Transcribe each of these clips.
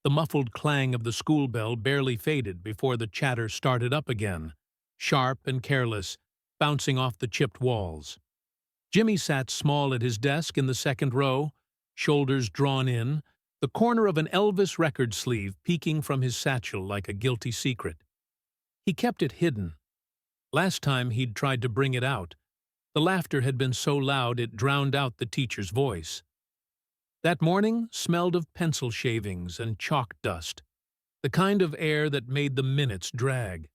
The muffled clang of the school bell barely faded before the chatter started up again, sharp and careless, bouncing off the chipped walls. Jimmy sat small at his desk in the second row, shoulders drawn in, the corner of an Elvis record sleeve peeking from his satchel like a guilty secret. He kept it hidden. Last time he'd tried to bring it out, the laughter had been so loud it drowned out the teacher's voice. That morning smelled of pencil shavings and chalk dust, the kind of air that made the minutes drag.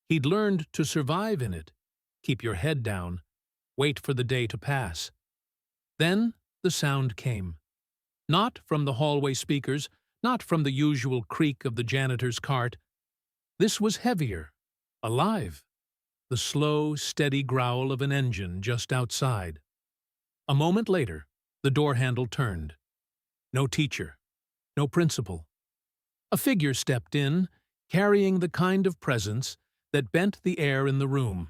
He'd learned to survive in it, keep your head down, wait for the day to pass. Then the sound came. Not from the hallway speakers, not from the usual creak of the janitor's cart. This was heavier, alive, the slow, steady growl of an engine just outside. A moment later, the door handle turned. No teacher, no principal. A figure stepped in, carrying the kind of presence that bent the air in the room.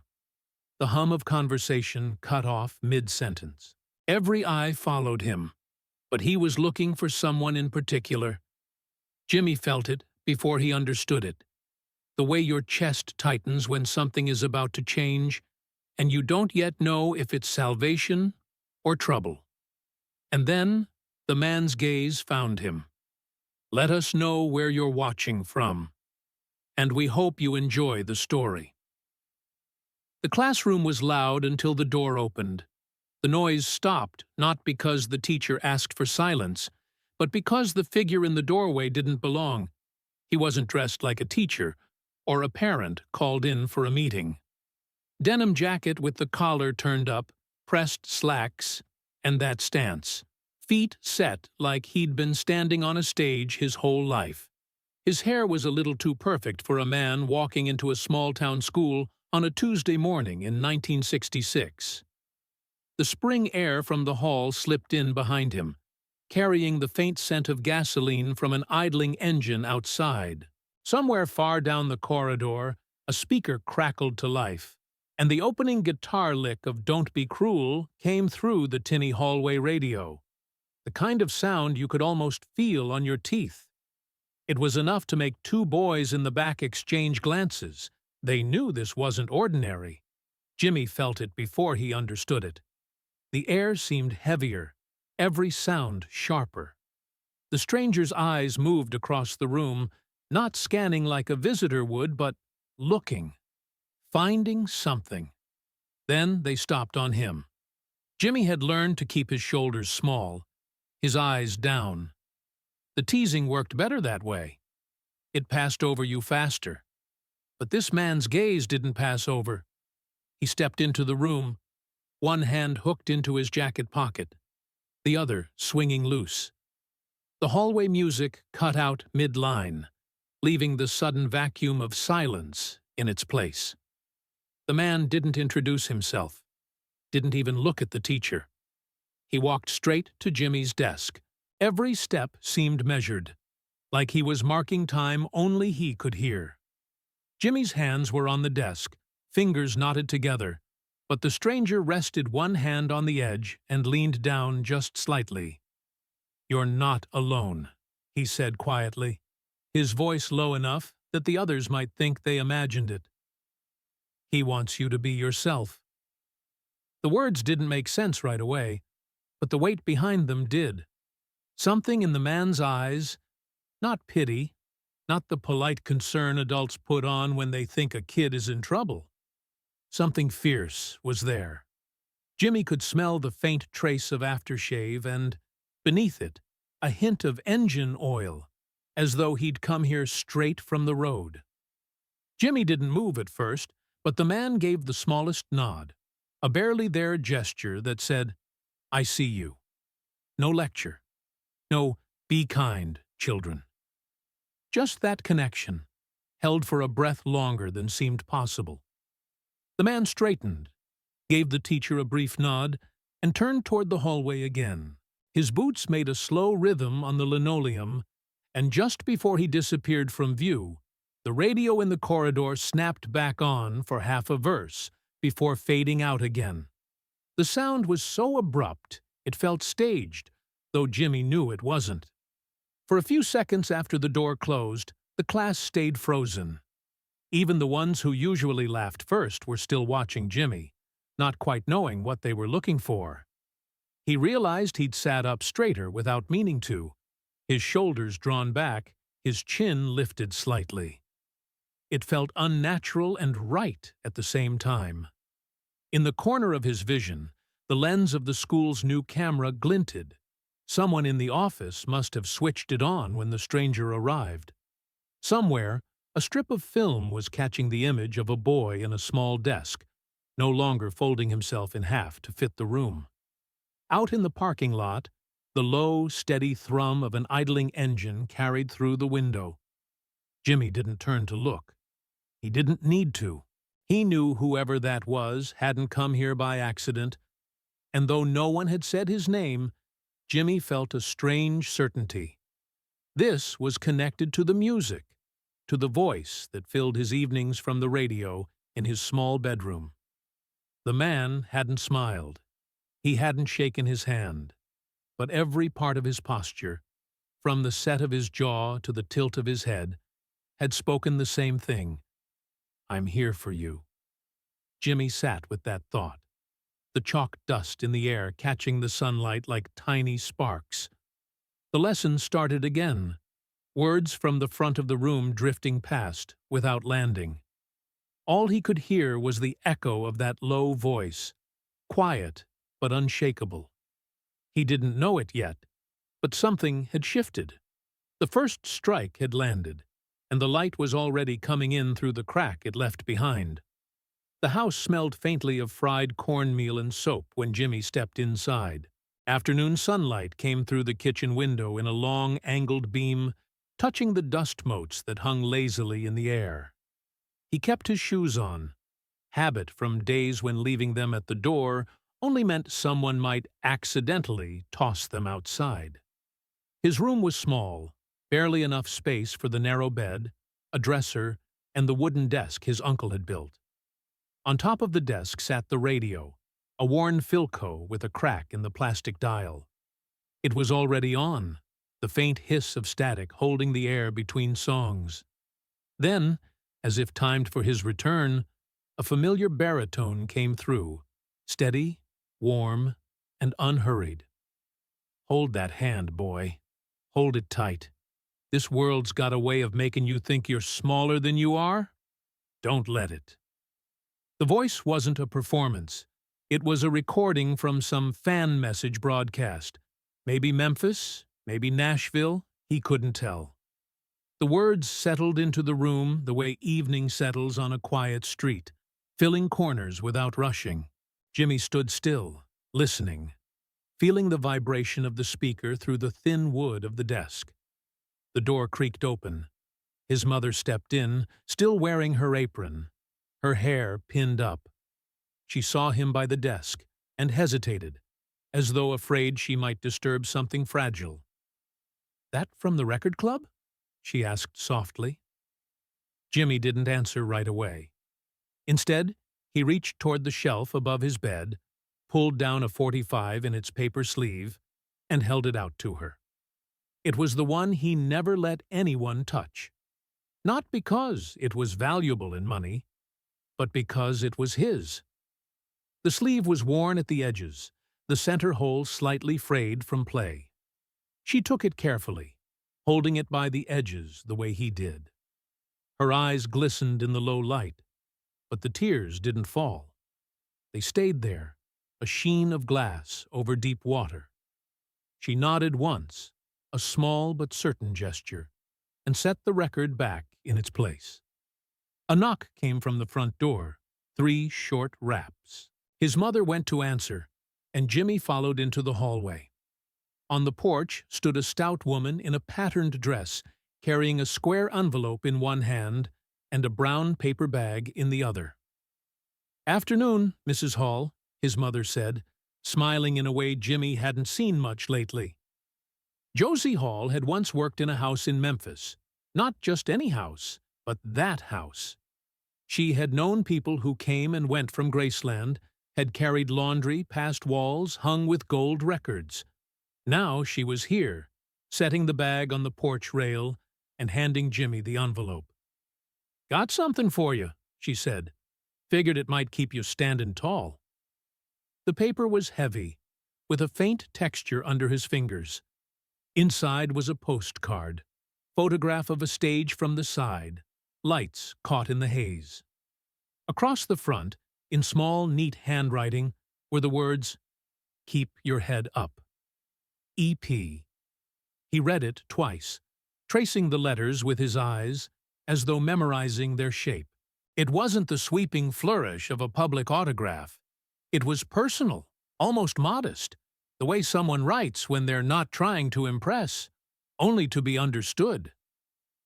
The hum of conversation cut off mid-sentence. Every eye followed him, but he was looking for someone in particular. Jimmy felt it before he understood it. The way your chest tightens when something is about to change, and you don't yet know if it's salvation or trouble. And then the man's gaze found him. Let us know where you're watching from, and we hope you enjoy the story. The classroom was loud until the door opened. The noise stopped, not because the teacher asked for silence, but because the figure in the doorway didn't belong. He wasn't dressed like a teacher or a parent called in for a meeting. Denim jacket with the collar turned up, pressed slacks, and that stance. Feet set like he'd been standing on a stage his whole life. His hair was a little too perfect for a man walking into a small-town school on a Tuesday morning in 1966. The spring air from the hall slipped in behind him, carrying the faint scent of gasoline from an idling engine outside. Somewhere far down the corridor, a speaker crackled to life, and the opening guitar lick of Don't Be Cruel came through the tinny hallway radio. The kind of sound you could almost feel on your teeth. It was enough to make two boys in the back exchange glances. They knew this wasn't ordinary. Jimmy felt it before he understood it. The air seemed heavier, every sound sharper. The stranger's eyes moved across the room, not scanning like a visitor would, but looking, finding something. Then they stopped on him. Jimmy had learned to keep his shoulders small, his eyes down. The teasing worked better that way. It passed over you faster. But this man's gaze didn't pass over. He stepped into the room, one hand hooked into his jacket pocket, the other swinging loose. The hallway music cut out mid-line, leaving the sudden vacuum of silence in its place. The man didn't introduce himself, didn't even look at the teacher. He walked straight to Jimmy's desk. Every step seemed measured, like he was marking time only he could hear. Jimmy's hands were on the desk, fingers knotted together, but the stranger rested one hand on the edge and leaned down just slightly. "You're not alone," he said quietly, his voice low enough that the others might think they imagined it. "He wants you to be yourself." The words didn't make sense right away, but the weight behind them did. Something in the man's eyes, not pity, not the polite concern adults put on when they think a kid is in trouble. Something fierce was there. Jimmy could smell the faint trace of aftershave and, beneath it, a hint of engine oil, as though he'd come here straight from the road. Jimmy didn't move at first, but the man gave the smallest nod, a barely there gesture that said, "I see you." No lecture. No, "Be kind, children." Just that connection, held for a breath longer than seemed possible. The man straightened, gave the teacher a brief nod, and turned toward the hallway again. His boots made a slow rhythm on the linoleum, and just before he disappeared from view, the radio in the corridor snapped back on for half a verse before fading out again. The sound was so abrupt it felt staged, though Jimmy knew it wasn't. For a few seconds after the door closed, the class stayed frozen. Even the ones who usually laughed first were still watching Jimmy, not quite knowing what they were looking for. He realized he'd sat up straighter without meaning to, his shoulders drawn back, his chin lifted slightly. It felt unnatural and right at the same time. In the corner of his vision, the lens of the school's new camera glinted. Someone in the office must have switched it on when the stranger arrived. Somewhere, a strip of film was catching the image of a boy in a small desk, no longer folding himself in half to fit the room. Out in the parking lot, the low, steady thrum of an idling engine carried through the window. Jimmy didn't turn to look. He didn't need to. He knew whoever that was hadn't come here by accident, and though no one had said his name, Jimmy felt a strange certainty. This was connected to the music, to the voice that filled his evenings from the radio in his small bedroom. The man hadn't smiled. He hadn't shaken his hand. But every part of his posture, from the set of his jaw to the tilt of his head, had spoken the same thing. I'm here for you. Jimmy sat with that thought, the chalk dust in the air catching the sunlight like tiny sparks. The lesson started again, words from the front of the room drifting past without landing. All he could hear was the echo of that low voice, quiet but unshakable. He didn't know it yet, but something had shifted. The first strike had landed, and the light was already coming in through the crack it left behind. The house smelled faintly of fried cornmeal and soap when Jimmy stepped inside. Afternoon sunlight came through the kitchen window in a long, angled beam, touching the dust motes that hung lazily in the air. He kept his shoes on. Habit from days when leaving them at the door only meant someone might accidentally toss them outside. His room was small, barely enough space for the narrow bed, a dresser, and the wooden desk his uncle had built. On top of the desk sat the radio, a worn Philco with a crack in the plastic dial. It was already on, the faint hiss of static holding the air between songs. Then, as if timed for his return, a familiar baritone came through, steady, warm, and unhurried. Hold that hand, boy. Hold it tight. This world's got a way of making you think you're smaller than you are. Don't let it. The voice wasn't a performance. It was a recording from some fan message broadcast. Maybe Memphis, maybe Nashville, he couldn't tell. The words settled into the room the way evening settles on a quiet street, filling corners without rushing. Jimmy stood still, listening, feeling the vibration of the speaker through the thin wood of the desk. The door creaked open. His mother stepped in, still wearing her apron, her hair pinned up. She saw him by the desk and hesitated, as though afraid she might disturb something fragile. "That from the record club?" she asked softly. Jimmy didn't answer right away. Instead, he reached toward the shelf above his bed, pulled down a .45 in its paper sleeve, and held it out to her. It was the one he never let anyone touch. Not because it was valuable in money, but because it was his. The sleeve was worn at the edges, the center hole slightly frayed from play. She took it carefully, holding it by the edges the way he did. Her eyes glistened in the low light, but the tears didn't fall. They stayed there, a sheen of glass over deep water. She nodded once, a small but certain gesture, and set the record back in its place. A knock came from the front door, 3 short raps. His mother went to answer, and Jimmy followed into the hallway. On the porch stood a stout woman in a patterned dress, carrying a square envelope in one hand and a brown paper bag in the other. "Afternoon, Mrs. Hall," his mother said, smiling in a way Jimmy hadn't seen much lately. Josie Hall had once worked in a house in Memphis. Not just any house, but that house. She had known people who came and went from Graceland, had carried laundry past walls hung with gold records. Now she was here, setting the bag on the porch rail and handing Jimmy the envelope. "Got something for you," she said. "Figured it might keep you standing tall." The paper was heavy, with a faint texture under his fingers. Inside was a postcard, photograph of a stage from the side, lights caught in the haze. Across the front, in small, neat handwriting, were the words, "Keep your head up. EP." He read it twice, tracing the letters with his eyes, as though memorizing their shape. It wasn't the sweeping flourish of a public autograph. It was personal, almost modest, the way someone writes when they're not trying to impress, only to be understood.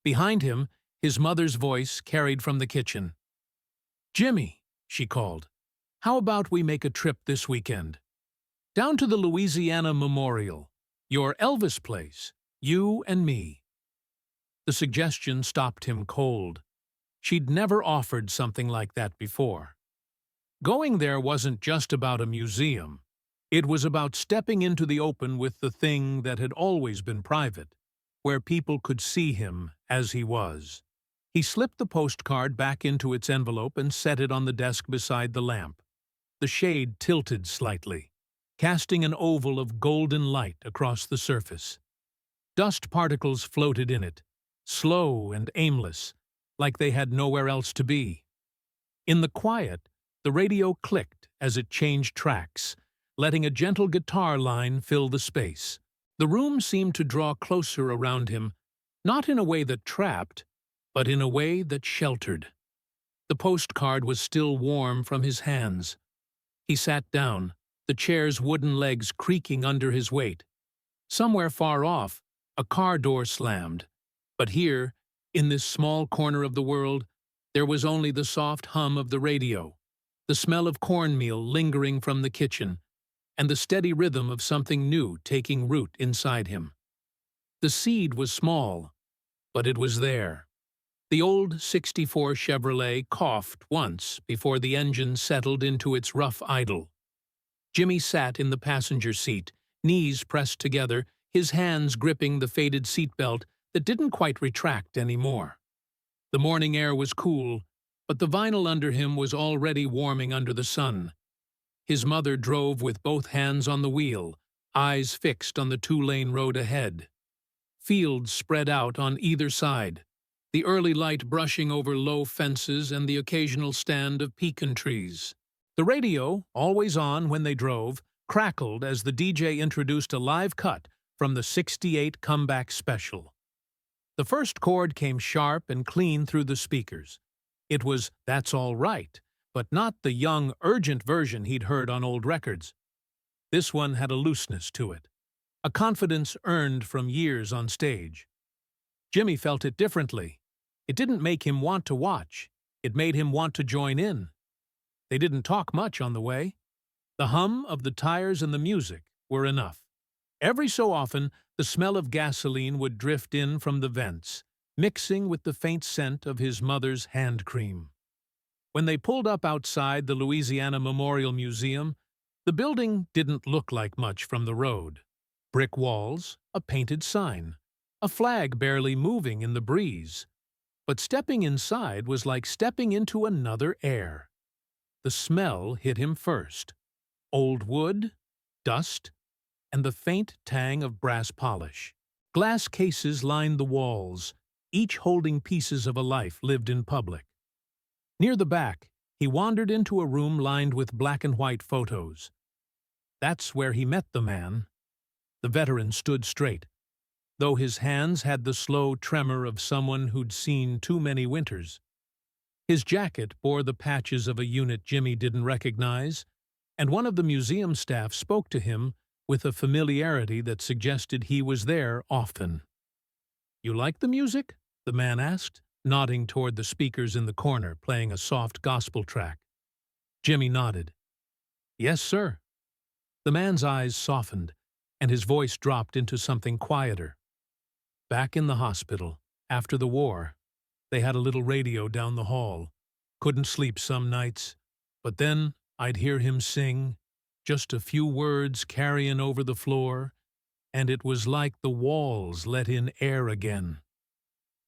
Behind him, his mother's voice carried from the kitchen. "Jimmy," she called, "how about we make a trip this weekend? Down to the Louisiana Memorial, your Elvis place, you and me." The suggestion stopped him cold. She'd never offered something like that before. Going there wasn't just about a museum. It was about stepping into the open with the thing that had always been private, where people could see him as he was. He slipped the postcard back into its envelope and set it on the desk beside the lamp. The shade tilted slightly, casting an oval of golden light across the surface. Dust particles floated in it, slow and aimless, like they had nowhere else to be. In the quiet, the radio clicked as it changed tracks, letting a gentle guitar line fill the space. The room seemed to draw closer around him, not in a way that trapped, but in a way that sheltered. The postcard was still warm from his hands. He sat down, the chair's wooden legs creaking under his weight. Somewhere far off, a car door slammed, but here, in this small corner of the world, there was only the soft hum of the radio, the smell of cornmeal lingering from the kitchen, and the steady rhythm of something new taking root inside him. The seed was small, but it was there. The old '64 Chevrolet coughed once before the engine settled into its rough idle. Jimmy sat in the passenger seat, knees pressed together, his hands gripping the faded seatbelt that didn't quite retract anymore. The morning air was cool, but the vinyl under him was already warming under the sun. His mother drove with both hands on the wheel, eyes fixed on the two-lane road ahead. Fields spread out on either side, the early light brushing over low fences and the occasional stand of pecan trees. The radio, always on when they drove, crackled as the DJ introduced a live cut from the '68 comeback special. The first chord came sharp and clean through the speakers. It was "That's All Right," but not the young, urgent version he'd heard on old records. This one had a looseness to it, a confidence earned from years on stage. Jimmy felt it differently. It didn't make him want to watch. It made him want to join in. They didn't talk much on the way. The hum of the tires and the music were enough. Every so often, the smell of gasoline would drift in from the vents, mixing with the faint scent of his mother's hand cream. When they pulled up outside the Louisiana Memorial Museum, the building didn't look like much from the road. Brick walls, a painted sign, a flag barely moving in the breeze. But stepping inside was like stepping into another air. The smell hit him first. Old wood, dust, and the faint tang of brass polish. Glass cases lined the walls, each holding pieces of a life lived in public. Near the back, he wandered into a room lined with black and white photos. That's where he met the man. The veteran stood straight, though his hands had the slow tremor of someone who'd seen too many winters. His jacket bore the patches of a unit Jimmy didn't recognize, and one of the museum staff spoke to him with a familiarity that suggested he was there often. "You like the music?" the man asked, nodding toward the speakers in the corner playing a soft gospel track. Jimmy nodded. "Yes, sir." The man's eyes softened, and his voice dropped into something quieter. Back in the hospital, after the war, they had a little radio down the hall. Couldn't sleep some nights, but then I'd hear him sing, just a few words carrying over the floor, and it was like the walls let in air again.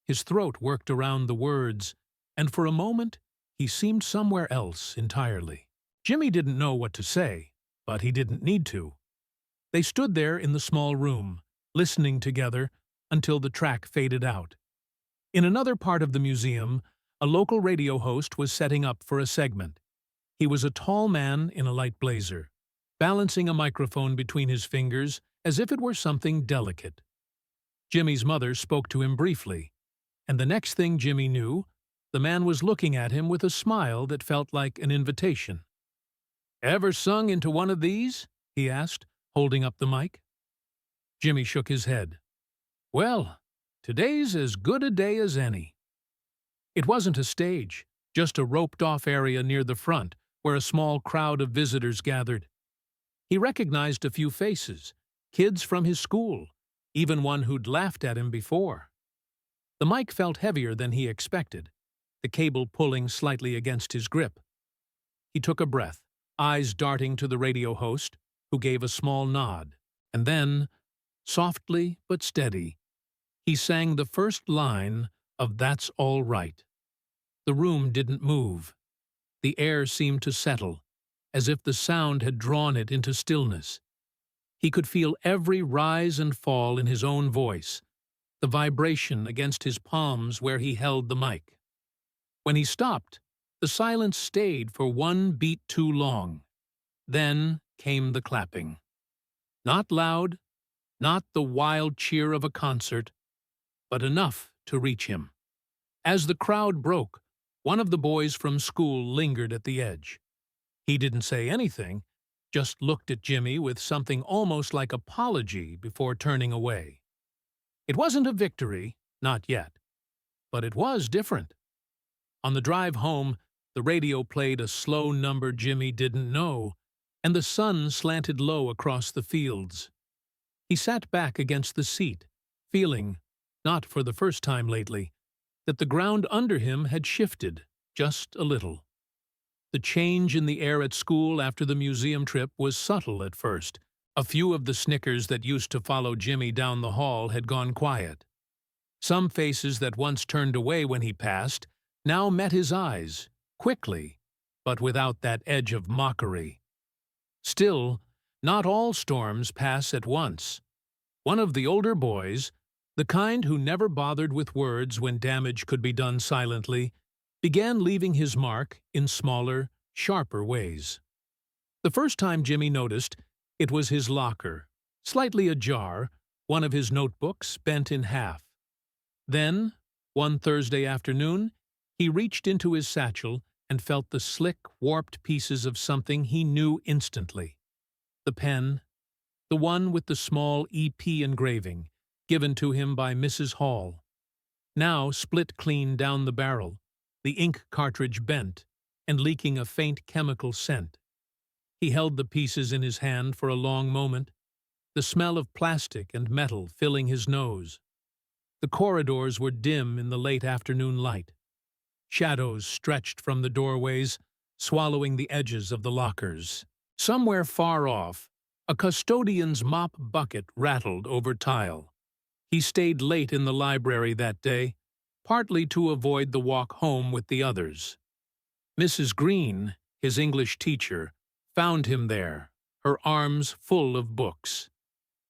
His throat worked around the words, and for a moment he seemed somewhere else entirely. Jimmy didn't know what to say, but he didn't need to. They stood there in the small room, listening together until the track faded out. In another part of the museum, a local radio host was setting up for a segment. He was a tall man in a light blazer, balancing a microphone between his fingers as if it were something delicate. Jimmy's mother spoke to him briefly, and the next thing Jimmy knew, the man was looking at him with a smile that felt like an invitation. "Ever sung into one of these?" he asked, holding up the mic. Jimmy shook his head. "Well, today's as good a day as any." It wasn't a stage, just a roped-off area near the front where a small crowd of visitors gathered. He recognized a few faces, kids from his school, even one who'd laughed at him before. The mic felt heavier than he expected, the cable pulling slightly against his grip. He took a breath, eyes darting to the radio host, who gave a small nod, and then, softly but steady, he sang the first line of "That's All Right." The room didn't move. The air seemed to settle, as if the sound had drawn it into stillness. He could feel every rise and fall in his own voice, the vibration against his palms where he held the mic. When he stopped, the silence stayed for one beat too long. Then came the clapping. Not loud, not the wild cheer of a concert, but enough to reach him. As the crowd broke, one of the boys from school lingered at the edge. He didn't say anything, just looked at Jimmy with something almost like apology before turning away. It wasn't a victory, not yet, but it was different. On the drive home, the radio played a slow number Jimmy didn't know, and the sun slanted low across the fields. He sat back against the seat, feeling, not for the first time lately, that the ground under him had shifted just a little. The change in the air at school after the museum trip was subtle at first. A few of the snickers that used to follow Jimmy down the hall had gone quiet. Some faces that once turned away when he passed now met his eyes, quickly, but without that edge of mockery. Still, not all storms pass at once. One of the older boys, the kind who never bothered with words when damage could be done silently, began leaving his mark in smaller, sharper ways. The first time Jimmy noticed, it was his locker, slightly ajar, one of his notebooks bent in half. Then, one Thursday afternoon, he reached into his satchel and felt the slick, warped pieces of something he knew instantly. The pen, the one with the small EP engraving, given to him by Mrs. Hall. Now split clean down the barrel, the ink cartridge bent, and leaking a faint chemical scent. He held the pieces in his hand for a long moment, the smell of plastic and metal filling his nose. The corridors were dim in the late afternoon light. Shadows stretched from the doorways, swallowing the edges of the lockers. Somewhere far off, a custodian's mop bucket rattled over tile. He stayed late in the library that day, partly to avoid the walk home with the others. Mrs. Green, his English teacher, found him there, her arms full of books.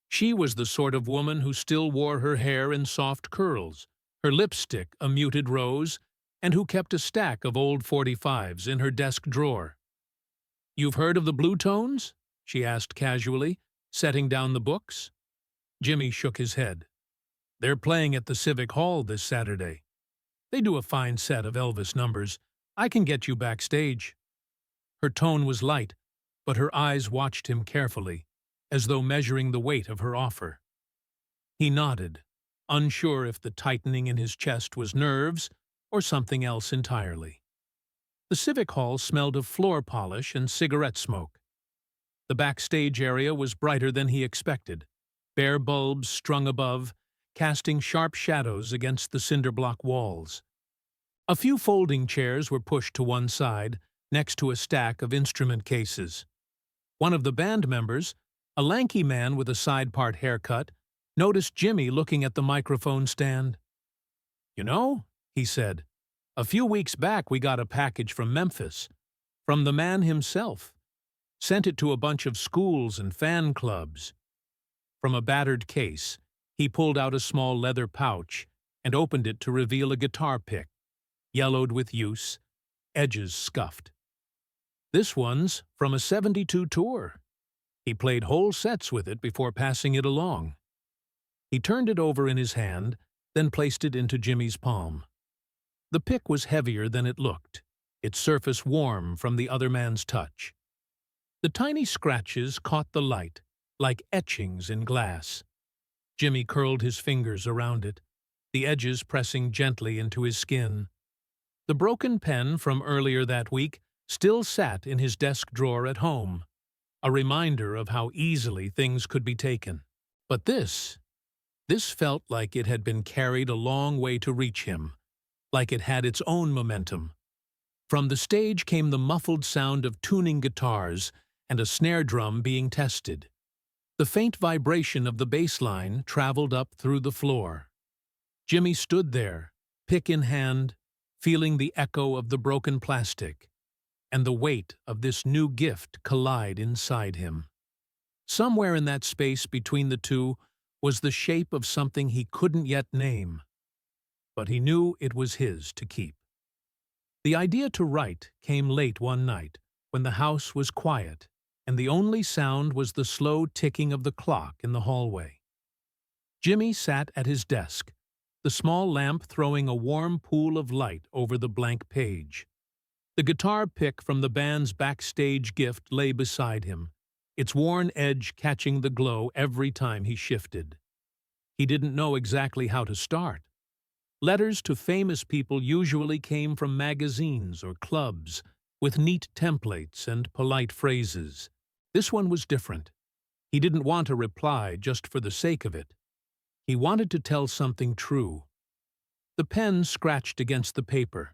She was the sort of woman who still wore her hair in soft curls, her lipstick a muted rose, and who kept a stack of old 45s in her desk drawer. "You've heard of the Blue Tones?" she asked casually, setting down the books. Jimmy shook his head. "They're playing at the Civic Hall this Saturday. They do a fine set of Elvis numbers. I can get you backstage." Her tone was light, but her eyes watched him carefully, as though measuring the weight of her offer. He nodded, unsure if the tightening in his chest was nerves or something else entirely. The Civic Hall smelled of floor polish and cigarette smoke. The backstage area was brighter than he expected, bare bulbs strung above, casting sharp shadows against the cinder-block walls. A few folding chairs were pushed to one side, next to a stack of instrument cases. One of the band members, A lanky man with a side-part haircut noticed Jimmy looking at the microphone stand. "You know," he said, "a few weeks back we got a package from Memphis, from the man himself. Sent it to a bunch of schools and fan clubs." From a battered case, he pulled out a small leather pouch and opened it to reveal a guitar pick, yellowed with use, edges scuffed. "This one's from a '72 tour. He played whole sets with it before passing it along." He turned it over in his hand, then placed it into Jimmy's palm. The pick was heavier than it looked, its surface warm from the other man's touch. The tiny scratches caught the light, like etchings in glass. Jimmy curled his fingers around it, the edges pressing gently into his skin. The broken pen from earlier that week still sat in his desk drawer at home, a reminder of how easily things could be taken. But this felt like it had been carried a long way to reach him, like it had its own momentum. From the stage came the muffled sound of tuning guitars and a snare drum being tested. The faint vibration of the bass line traveled up through the floor. Jimmy stood there, pick in hand, feeling the echo of the broken plastic, and the weight of this new gift collide inside him. Somewhere in that space between the two was the shape of something he couldn't yet name, but he knew it was his to keep. The idea to write came late one night, when the house was quiet, and the only sound was the slow ticking of the clock in the hallway. Jimmy sat at his desk, the small lamp throwing a warm pool of light over the blank page. The guitar pick from the band's backstage gift lay beside him, its worn edge catching the glow every time he shifted. He didn't know exactly how to start. Letters to famous people usually came from magazines or clubs, with neat templates and polite phrases. This one was different. He didn't want a reply just for the sake of it. He wanted to tell something true. The pen scratched against the paper.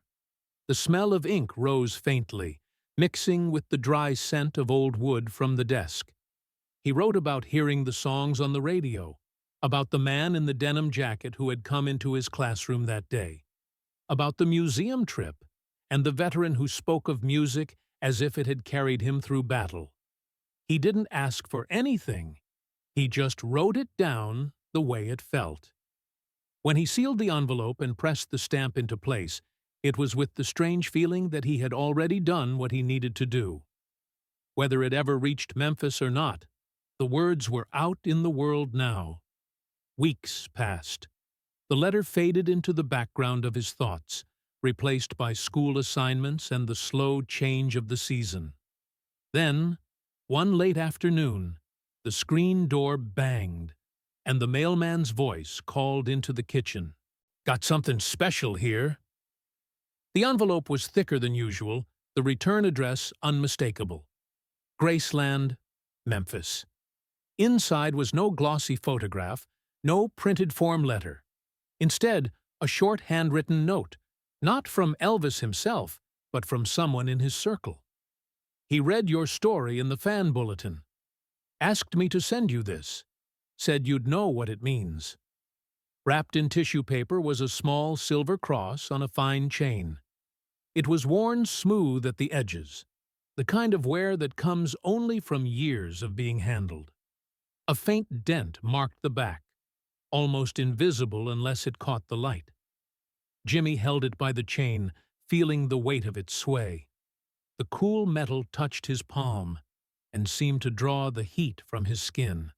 The smell of ink rose faintly, mixing with the dry scent of old wood from the desk. He wrote about hearing the songs on the radio, about the man in the denim jacket who had come into his classroom that day, about the museum trip, and the veteran who spoke of music as if it had carried him through battle. He didn't ask for anything. He just wrote it down the way it felt. When he sealed the envelope and pressed the stamp into place, it was with the strange feeling that he had already done what he needed to do. Whether it ever reached Memphis or not, the words were out in the world now. Weeks passed. The letter faded into the background of his thoughts, replaced by school assignments and the slow change of the season. Then, one late afternoon, the screen door banged, and the mailman's voice called into the kitchen. "Got something special here." The envelope was thicker than usual, the return address unmistakable. Graceland, Memphis. Inside was no glossy photograph, no printed form letter. Instead, a short handwritten note, not from Elvis himself, but from someone in his circle. "He read your story in the fan bulletin. Asked me to send you this. Said you'd know what it means." Wrapped in tissue paper was a small silver cross on a fine chain. It was worn smooth at the edges, the kind of wear that comes only from years of being handled. A faint dent marked the back, almost invisible unless it caught the light. Jimmy held it by the chain, feeling the weight of it sway. The cool metal touched his palm and seemed to draw the heat from his skin.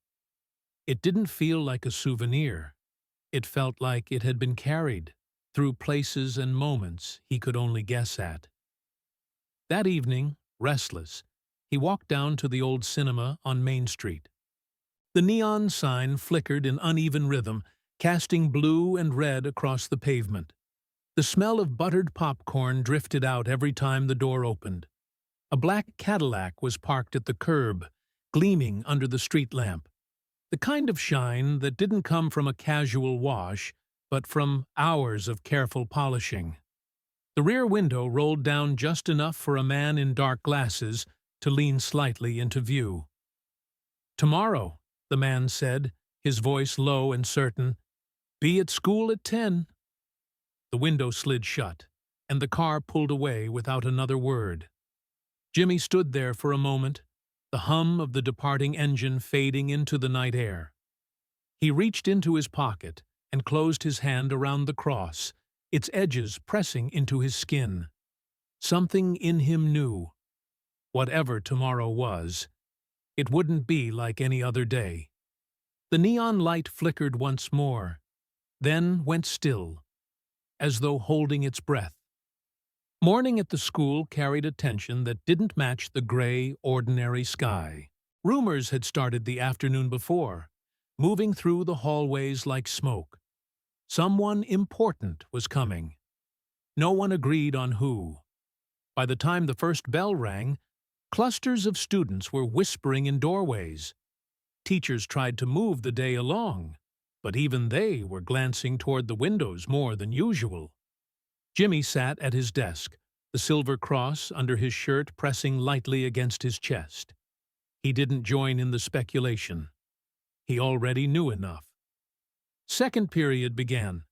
It didn't feel like a souvenir. It felt like it had been carried through places and moments he could only guess at. That evening, restless, he walked down to the old cinema on Main Street. The neon sign flickered in uneven rhythm, casting blue and red across the pavement. The smell of buttered popcorn drifted out every time the door opened. A black Cadillac was parked at the curb, gleaming under the street lamp. The kind of shine that didn't come from a casual wash, but from hours of careful polishing. The rear window rolled down just enough for a man in dark glasses to lean slightly into view. "Tomorrow," the man said, his voice low and certain. "Be at school at 10." The window slid shut, and the car pulled away without another word. Jimmy stood there for a moment, the hum of the departing engine fading into the night air. He reached into his pocket and closed his hand around the cross, its edges pressing into his skin. Something in him knew. Whatever tomorrow was, it wouldn't be like any other day. The neon light flickered once more, then went still, as though holding its breath. Morning at the school carried a tension that didn't match the gray, ordinary sky. Rumors had started the afternoon before, moving through the hallways like smoke. Someone important was coming. No one agreed on who. By the time the first bell rang, clusters of students were whispering in doorways. Teachers tried to move the day along, but even they were glancing toward the windows more than usual. Jimmy sat at his desk, the silver cross under his shirt pressing lightly against his chest. He didn't join in the speculation. He already knew enough. Second period began.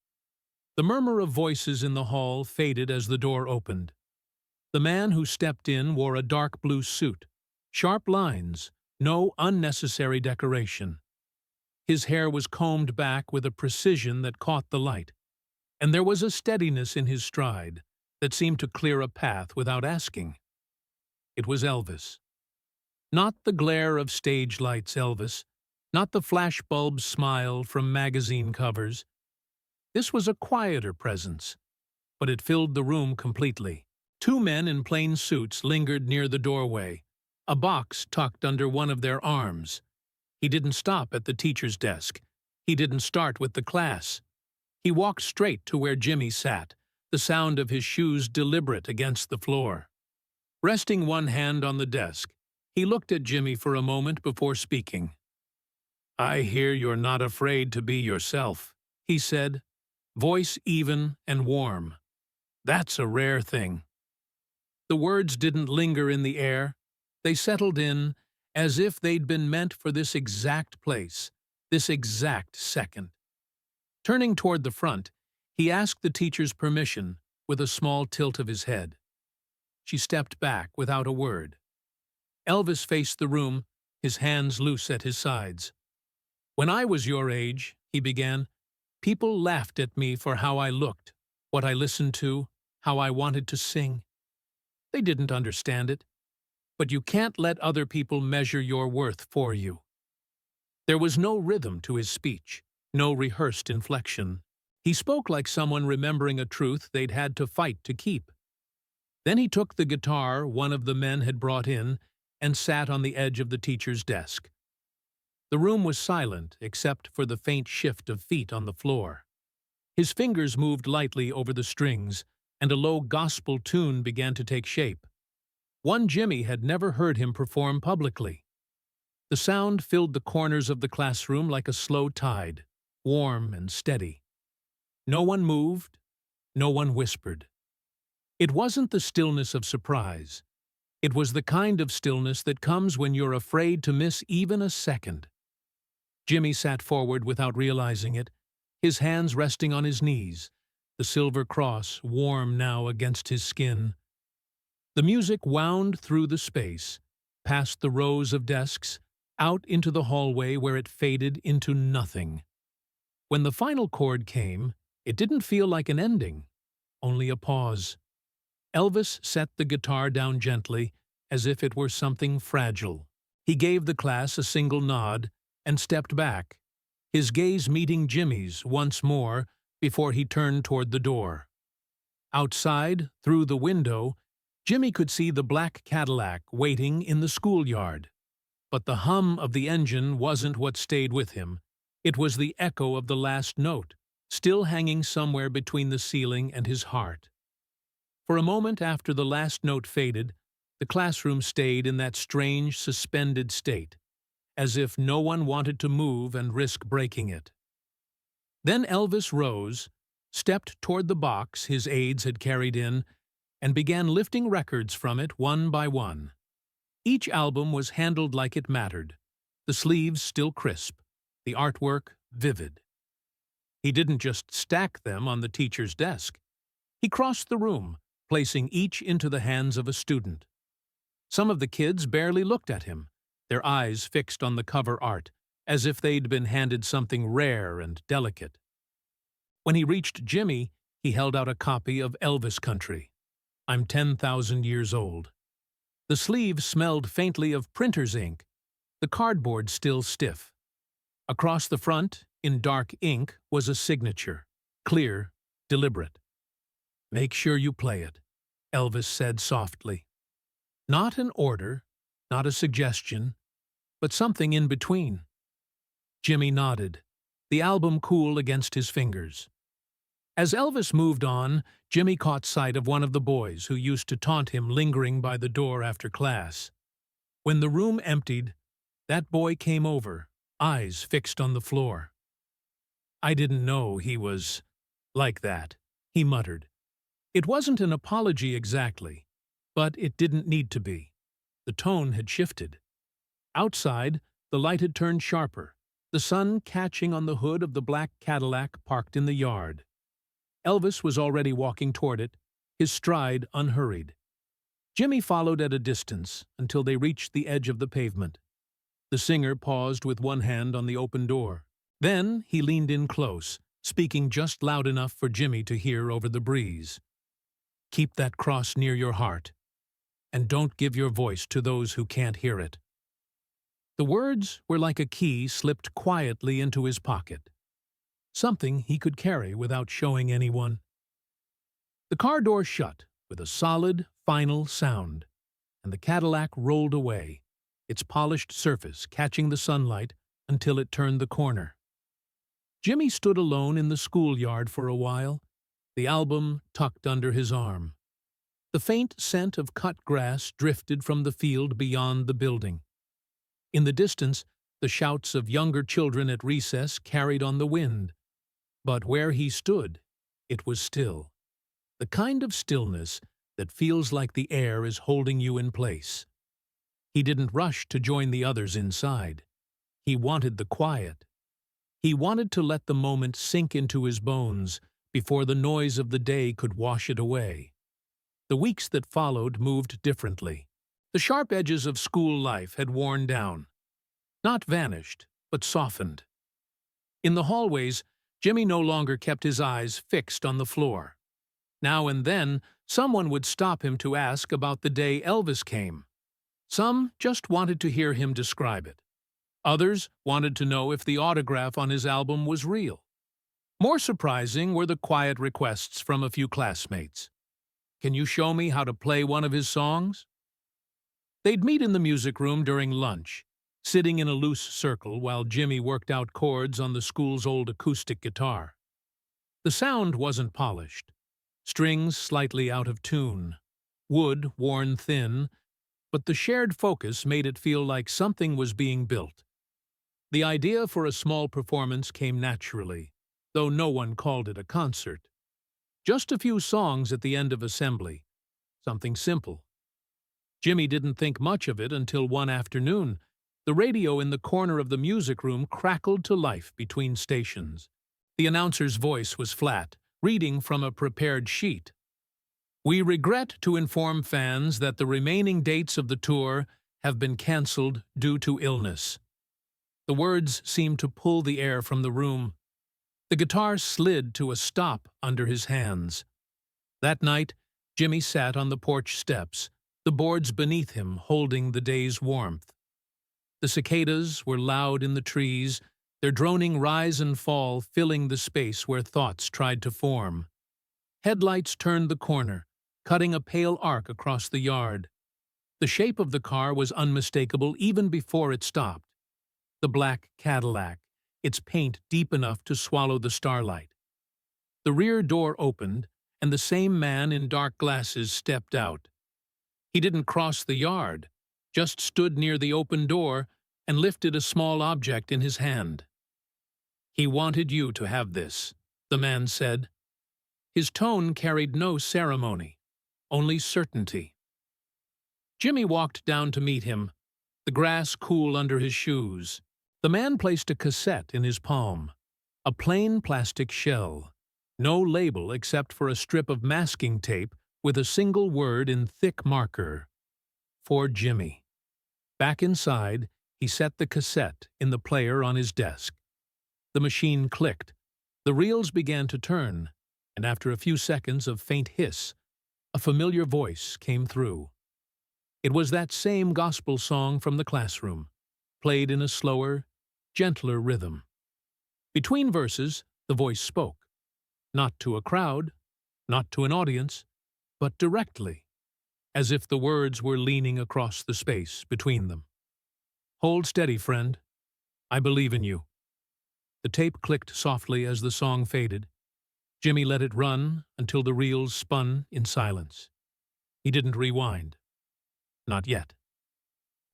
The murmur of voices in the hall faded as the door opened. The man who stepped in wore a dark blue suit, sharp lines, no unnecessary decoration. His hair was combed back with a precision that caught the light, and there was a steadiness in his stride that seemed to clear a path without asking. It was Elvis. Not the glare of stage lights Elvis, not the flashbulb smile from magazine covers. This was a quieter presence, but it filled the room completely. Two men in plain suits lingered near the doorway, a box tucked under one of their arms. He didn't stop at the teacher's desk. He didn't start with the class. He walked straight to where Jimmy sat, the sound of his shoes deliberate against the floor. Resting one hand on the desk, he looked at Jimmy for a moment before speaking. "I hear you're not afraid to be yourself," he said, voice even and warm. "That's a rare thing." The words didn't linger in the air. They settled in as if they'd been meant for this exact place, this exact second. Turning toward the front, he asked the teacher's permission with a small tilt of his head. She stepped back without a word. Elvis faced the room, his hands loose at his sides. "When I was your age," he began, "people laughed at me for how I looked, what I listened to, how I wanted to sing. They didn't understand it. But you can't let other people measure your worth for you." There was no rhythm to his speech, no rehearsed inflection. He spoke like someone remembering a truth they'd had to fight to keep. Then he took the guitar one of the men had brought in and sat on the edge of the teacher's desk. The room was silent except for the faint shift of feet on the floor. His fingers moved lightly over the strings, and a low gospel tune began to take shape. One Jimmy had never heard him perform publicly. The sound filled the corners of the classroom like a slow tide, warm and steady. No one moved, no one whispered. It wasn't the stillness of surprise. It was the kind of stillness that comes when you're afraid to miss even a second. Jimmy sat forward without realizing it, his hands resting on his knees, the silver cross warm now against his skin. The music wound through the space, past the rows of desks, out into the hallway where it faded into nothing. When the final chord came, it didn't feel like an ending, only a pause. Elvis set the guitar down gently, as if it were something fragile. He gave the class a single nod and stepped back, his gaze meeting Jimmy's once more before he turned toward the door. Outside, through the window, Jimmy could see the black Cadillac waiting in the schoolyard. But the hum of the engine wasn't what stayed with him. It was the echo of the last note, still hanging somewhere between the ceiling and his heart. For a moment after the last note faded, the classroom stayed in that strange, suspended state, as if no one wanted to move and risk breaking it. Then Elvis rose, stepped toward the box his aides had carried in, and began lifting records from it one by one. Each album was handled like it mattered, the sleeves still crisp, the artwork vivid. He didn't just stack them on the teacher's desk. He crossed the room, placing each into the hands of a student. Some of the kids barely looked at him, their eyes fixed on the cover art, as if they'd been handed something rare and delicate. When he reached Jimmy, he held out a copy of Elvis Country. I'm 10,000 years old. The sleeve smelled faintly of printer's ink, the cardboard still stiff. Across the front, in dark ink, was a signature, clear, deliberate. Make sure you play it, Elvis said softly. Not an order, not a suggestion, but something in between. Jimmy nodded, the album cool against his fingers. As Elvis moved on, Jimmy caught sight of one of the boys who used to taunt him lingering by the door after class. When the room emptied, that boy came over, eyes fixed on the floor. I didn't know he was like that, he muttered. It wasn't an apology exactly, but it didn't need to be. The tone had shifted. Outside, the light had turned sharper, the sun catching on the hood of the black Cadillac parked in the yard. Elvis was already walking toward it, his stride unhurried. Jimmy followed at a distance until they reached the edge of the pavement. The singer paused with one hand on the open door. Then he leaned in close, speaking just loud enough for Jimmy to hear over the breeze. Keep that cross near your heart, and don't give your voice to those who can't hear it. The words were like a key slipped quietly into his pocket, something he could carry without showing anyone. The car door shut with a solid, final sound, and the Cadillac rolled away, its polished surface catching the sunlight until it turned the corner. Jimmy stood alone in the schoolyard for a while, the album tucked under his arm. The faint scent of cut grass drifted from the field beyond the building. In the distance, the shouts of younger children at recess carried on the wind. But where he stood, it was still. The kind of stillness that feels like the air is holding you in place. He didn't rush to join the others inside. He wanted the quiet. He wanted to let the moment sink into his bones before the noise of the day could wash it away. The weeks that followed moved differently. The sharp edges of school life had worn down. Not vanished, but softened. In the hallways, Jimmy no longer kept his eyes fixed on the floor. Now and then, someone would stop him to ask about the day Elvis came. Some just wanted to hear him describe it. Others wanted to know if the autograph on his album was real. More surprising were the quiet requests from a few classmates. Can you show me how to play one of his songs? They'd meet in the music room during lunch, sitting in a loose circle while Jimmy worked out chords on the school's old acoustic guitar. The sound wasn't polished, strings slightly out of tune, wood worn thin, but the shared focus made it feel like something was being built. The idea for a small performance came naturally, though no one called it a concert. Just a few songs at the end of assembly, something simple. Jimmy didn't think much of it until one afternoon. The radio in the corner of the music room crackled to life between stations. The announcer's voice was flat, reading from a prepared sheet. We regret to inform fans that the remaining dates of the tour have been cancelled due to illness. The words seemed to pull the air from the room. The guitar slid to a stop under his hands. That night, Jimmy sat on the porch steps, the boards beneath him holding the day's warmth. The cicadas were loud in the trees, their droning rise and fall filling the space where thoughts tried to form. Headlights turned the corner, cutting a pale arc across the yard. The shape of the car was unmistakable even before it stopped. The black Cadillac, its paint deep enough to swallow the starlight. The rear door opened, and the same man in dark glasses stepped out. He didn't cross the yard, just stood near the open door and lifted a small object in his hand. He wanted you to have this, the man said. His tone carried no ceremony, only certainty. Jimmy walked down to meet him, the grass cool under his shoes. The man placed a cassette in his palm, a plain plastic shell, no label except for a strip of masking tape with a single word in thick marker. For Jimmy. Back inside, he set the cassette in the player on his desk. The machine clicked. The reels began to turn, and after a few seconds of faint hiss, a familiar voice came through. It was that same gospel song from the classroom, played in a slower, gentler rhythm. Between verses, the voice spoke, not to a crowd, not to an audience, but directly, as if the words were leaning across the space between them. "Hold steady, friend. I believe in you." The tape clicked softly as the song faded. Jimmy let it run until the reels spun in silence. He didn't rewind. Not yet.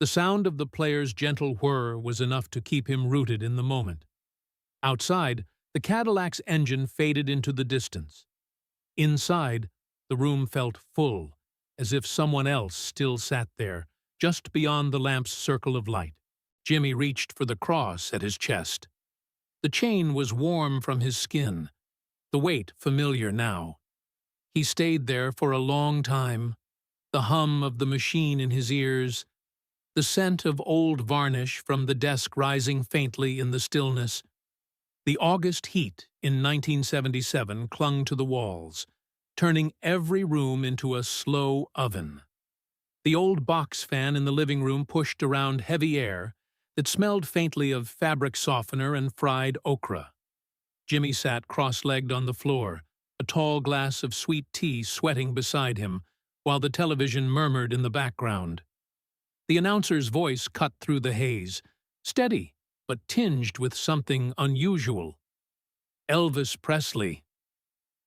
The sound of the player's gentle whir was enough to keep him rooted in the moment. Outside, the Cadillac's engine faded into the distance. Inside, the room felt full, as if someone else still sat there, just beyond the lamp's circle of light. Jimmy reached for the cross at his chest. The chain was warm from his skin, the weight familiar now. He stayed there for a long time, the hum of the machine in his ears, the scent of old varnish from the desk rising faintly in the stillness. The August heat in 1977 clung to the walls, turning every room into a slow oven. The old box fan in the living room pushed around heavy air that smelled faintly of fabric softener and fried okra. Jimmy sat cross-legged on the floor, a tall glass of sweet tea sweating beside him, while the television murmured in the background. The announcer's voice cut through the haze, steady but tinged with something unusual. Elvis Presley,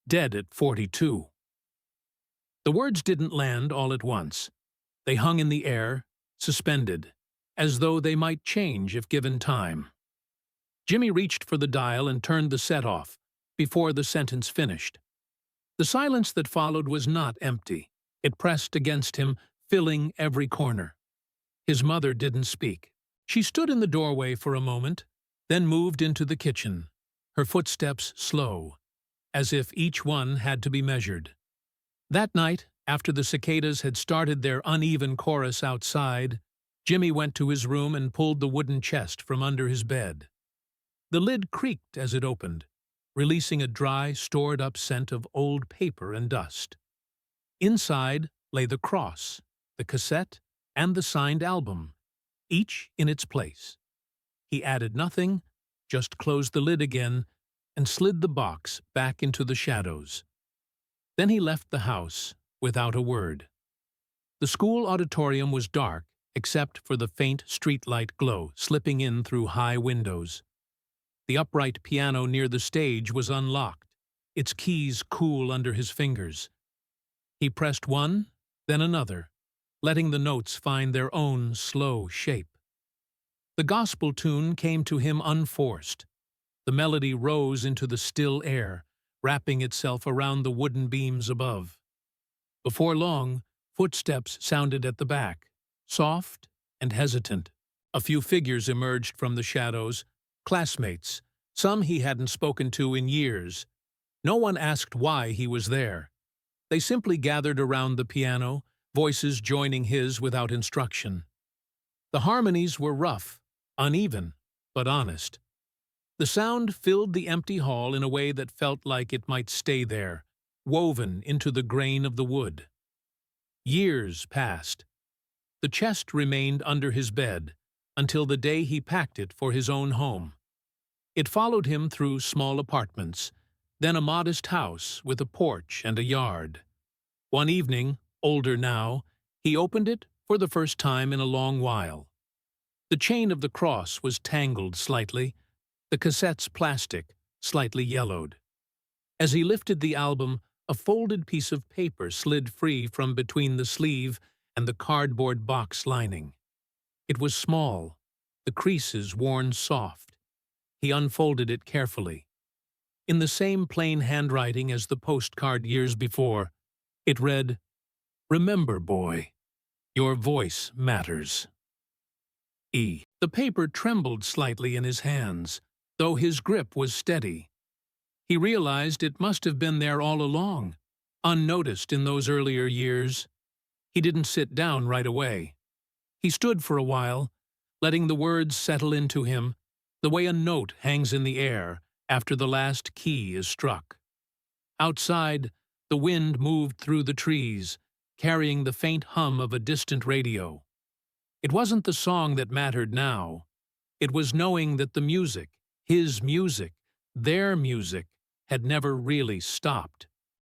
dead at 42. The words didn't land all at once. They hung in the air, suspended, as though they might change if given time. Jimmy reached for the dial and turned the set off, before the sentence finished. The silence that followed was not empty. It pressed against him, filling every corner. His mother didn't speak. She stood in the doorway for a moment, then moved into the kitchen, her footsteps slow, as if each one had to be measured. That night, after the cicadas had started their uneven chorus outside, Jimmy went to his room and pulled the wooden chest from under his bed. The lid creaked as it opened, releasing a dry, stored-up scent of old paper and dust. Inside lay the cross, the cassette, and the signed album, each in its place. He added nothing, just closed the lid again, and slid the box back into the shadows. Then he left the house without a word. The school auditorium was dark, except for the faint streetlight glow slipping in through high windows. The upright piano near the stage was unlocked, its keys cool under his fingers. He pressed one, then another, letting the notes find their own slow shape. The gospel tune came to him unforced. The melody rose into the still air, wrapping itself around the wooden beams above. Before long, footsteps sounded at the back, soft and hesitant. A few figures emerged from the shadows, classmates, some he hadn't spoken to in years. No one asked why he was there. They simply gathered around the piano, voices joining his without instruction. The harmonies were rough, uneven, but honest. The sound filled the empty hall in a way that felt like it might stay there, woven into the grain of the wood. Years passed. The chest remained under his bed until the day he packed it for his own home. It followed him through small apartments, then a modest house with a porch and a yard. One evening, older now, he opened it for the first time in a long while. The chain of the cross was tangled slightly, the cassette's plastic slightly yellowed. As he lifted the album, a folded piece of paper slid free from between the sleeve and the cardboard box lining. It was small, the creases worn soft. He unfolded it carefully. In the same plain handwriting as the postcard years before, it read, "Remember, boy, your voice matters." The paper trembled slightly in his hands, though his grip was steady. He realized it must have been there all along, unnoticed in those earlier years. He didn't sit down right away. He stood for a while, letting the words settle into him, the way a note hangs in the air after the last key is struck. Outside, the wind moved through the trees, carrying the faint hum of a distant radio. It wasn't the song that mattered now. It was knowing that the music, his music, their music, had never really stopped.